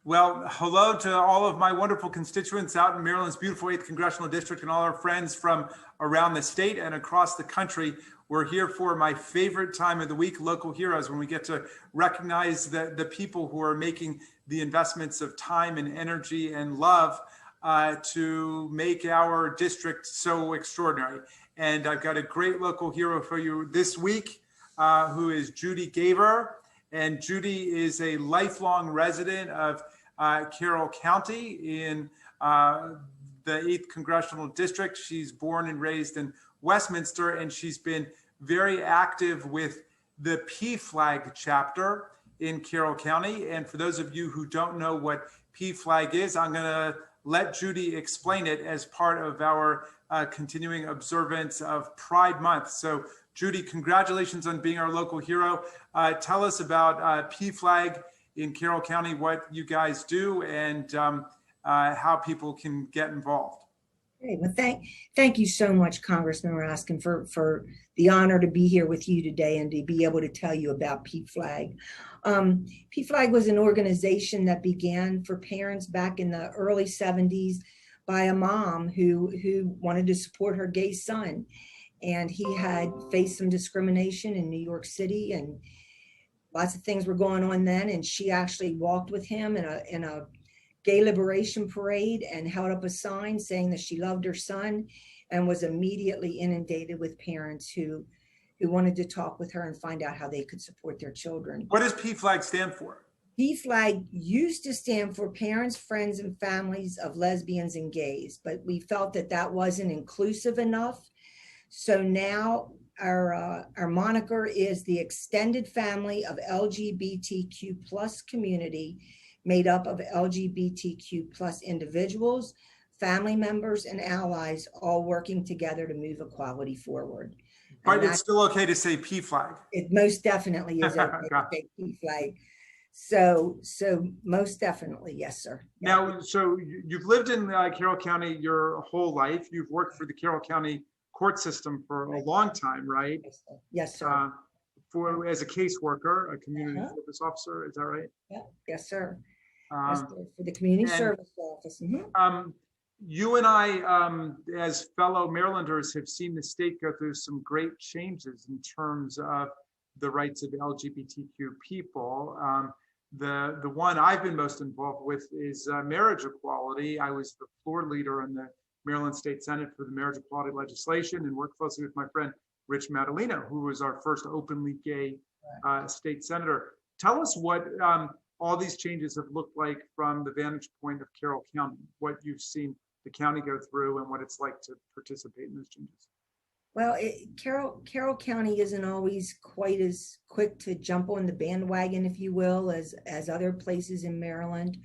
Well, hello to all of my wonderful constituents out in Maryland's beautiful 8th Congressional District and all our friends from around the state and across the country. We're here for my favorite time of the week, Local Heroes, when we get to recognize the people who are making the investments of time and energy and love to make our district so extraordinary. And I've got a great local hero for you this week, who is Judy Gaver. And Judy is a lifelong resident of Carroll County in the 8th Congressional District. She's born and raised in Westminster, and she's been very active with the Pflag chapter in Carroll County. And for those of you who don't know what Pflag is, I'm going to let Judy explain it as part of our continuing observance of Pride Month. So Judy, congratulations on being our local hero. Tell us about Pflag in Carroll County, what you guys do, and how people can get involved. Hey, well, thank you so much, Congressman Raskin, for the honor to be here with you today and to be able to tell you about Pflag. Pflag was an organization that began for parents back in the early 70s by a mom who wanted to support her gay son. And he had faced some discrimination in New York City, and lots of things were going on then. And she actually walked with him in a gay liberation parade and held up a sign saying that she loved her son, and was immediately inundated with parents who wanted to talk with her and find out how they could support their children. What does Pflag stand for? Pflag used to stand for Parents, Friends, and Families of Lesbians and Gays, but we felt that that wasn't inclusive enough. So now our moniker is the extended family of LGBTQ plus community, made up of LGBTQ plus individuals, family members, and allies, all working together to move equality forward. But it's still okay to say Pflag. It most definitely is okay to say Pflag. So most definitely, yes, sir. Now, so you've lived in Carroll County your whole life. You've worked for the Carroll County court system for a long time, right? Yes, sir. As a caseworker, a community service officer, is that right? Yeah. Yes, sir. Yes, sir. For the community service office. You and I, as fellow Marylanders, have seen the state go through some great changes in terms of the rights of LGBTQ people. The one I've been most involved with is marriage equality. I was the floor leader in the Maryland State Senate for the marriage equality legislation, and worked closely with my friend Rich Madaleno, who was our first openly gay state senator. Tell us what all these changes have looked like from the vantage point of Carroll County, what you've seen the county go through and what it's like to participate in those changes. Well, Carroll County isn't always quite as quick to jump on the bandwagon, if you will, as other places in Maryland.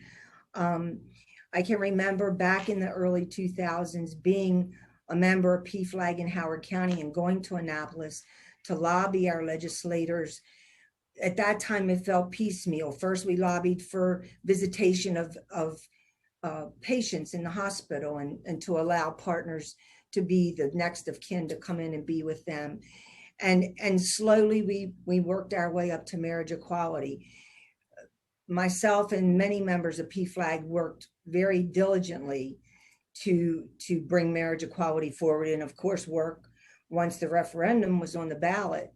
I can remember back in the early 2000s being a member of Pflag in Howard County and going to Annapolis to lobby our legislators. At that time, it felt piecemeal. First, we lobbied for visitation of patients in the hospital and to allow partners to be the next of kin to come in and be with them. And slowly we worked our way up to marriage equality. Myself and many members of Pflag worked very diligently to bring marriage equality forward, and of course work once the referendum was on the ballot.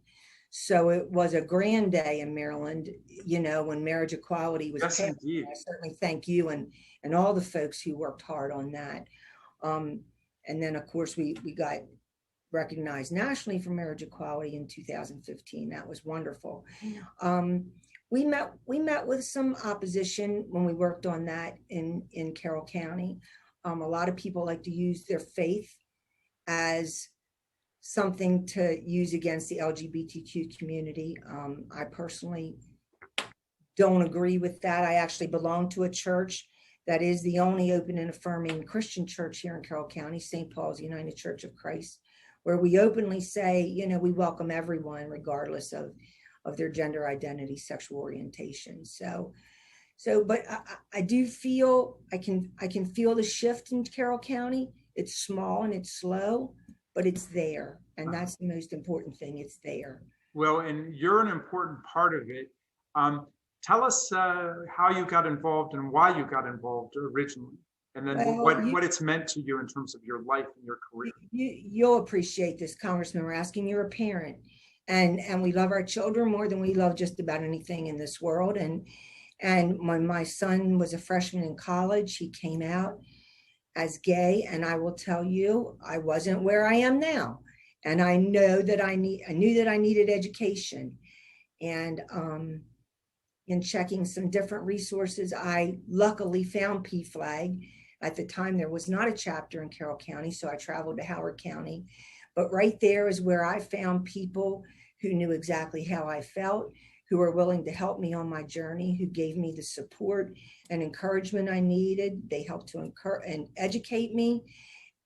So it was a grand day in Maryland, you know, when marriage equality was passed. Indeed. I certainly thank you and all the folks who worked hard on that. And then of course we got recognized nationally for marriage equality in 2015. That was wonderful. We met with some opposition when we worked on that in Carroll County. A lot of people like to use their faith as something to use against the LGBTQ community. I personally don't agree with that. I actually belong to a church that is the only open and affirming Christian church here in Carroll County, St. Paul's United Church of Christ, where we openly say, you know, we welcome everyone regardless of their gender identity, sexual orientation. But I do feel, I can feel the shift in Carroll County. It's small and it's slow, but it's there. And that's the most important thing, it's there. Well, and you're an important part of it. Tell us how you got involved and why you got involved originally, and then Well, what it's meant to you in terms of your life and your career. you'll appreciate this, Congressman. We're asking, you're a parent, and we love our children more than we love just about anything in this world. And when my son was a freshman in college, he came out as gay, and I will tell you, I wasn't where I am now, and I know that I knew that I needed education, and in checking some different resources, I luckily found Pflag. At the time, there was not a chapter in Carroll County, so I traveled to Howard County. But right there is where I found people who knew exactly how I felt, who were willing to help me on my journey, who gave me the support and encouragement I needed. They helped to encourage and educate me,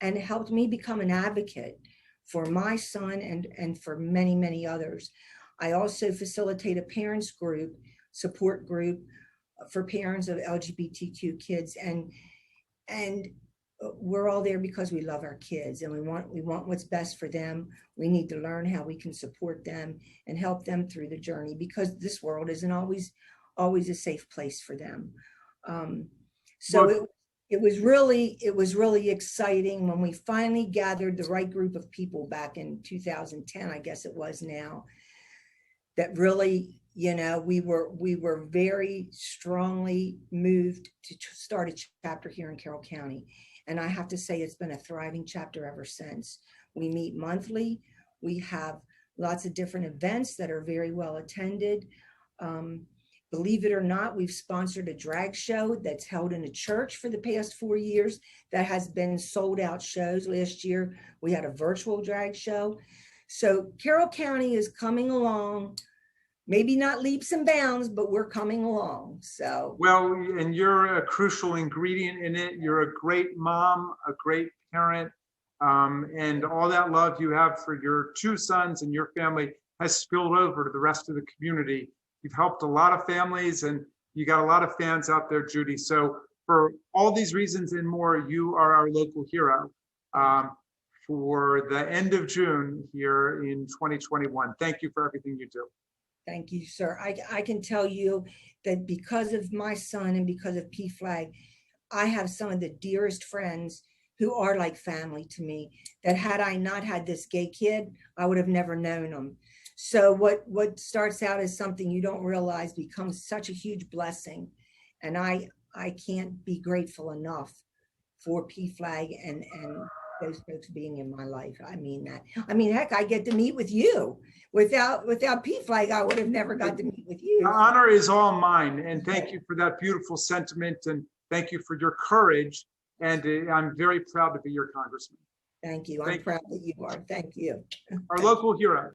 and helped me become an advocate for my son and for many, many others. I also facilitate a parents group, support group for parents of LGBTQ kids, and we're all there because we love our kids, and we want what's best for them. We need to learn how we can support them and help them through the journey, because this world isn't always a safe place for them. So it was really exciting when we finally gathered the right group of people back in 2010, I guess it was now, that really, we were very strongly moved to start a chapter here in Carroll County. And I have to say, it's been a thriving chapter ever since. We meet monthly. We have lots of different events that are very well attended. Believe it or not, we've sponsored a drag show that's held in a church for the past 4 years that has been sold out shows. Last year, we had a virtual drag show. So Carroll County is coming along. Maybe not leaps and bounds, but we're coming along. So well, and you're a crucial ingredient in it. You're a great mom, a great parent, and all that love you have for your 2 sons and your family has spilled over to the rest of the community. You've helped a lot of families, and you got a lot of fans out there, Judy. So for all these reasons and more, you are our local hero for the end of June here in 2021. Thank you for everything you do. Thank you, sir. I can tell you that because of my son and because of Pflag, I have some of the dearest friends who are like family to me, that had I not had this gay kid, I would have never known them. So what starts out as something you don't realize becomes such a huge blessing. And I can't be grateful enough for Pflag and those folks being in my life. I mean that. I mean, heck, I get to meet with you. Without Pflag, I would have never got to meet with you. The honor is all mine, and thank you for that beautiful sentiment, and thank you for your courage. And I'm very proud to be your congressman. Thank you. I'm proud that you are. Thank you. Our local hero.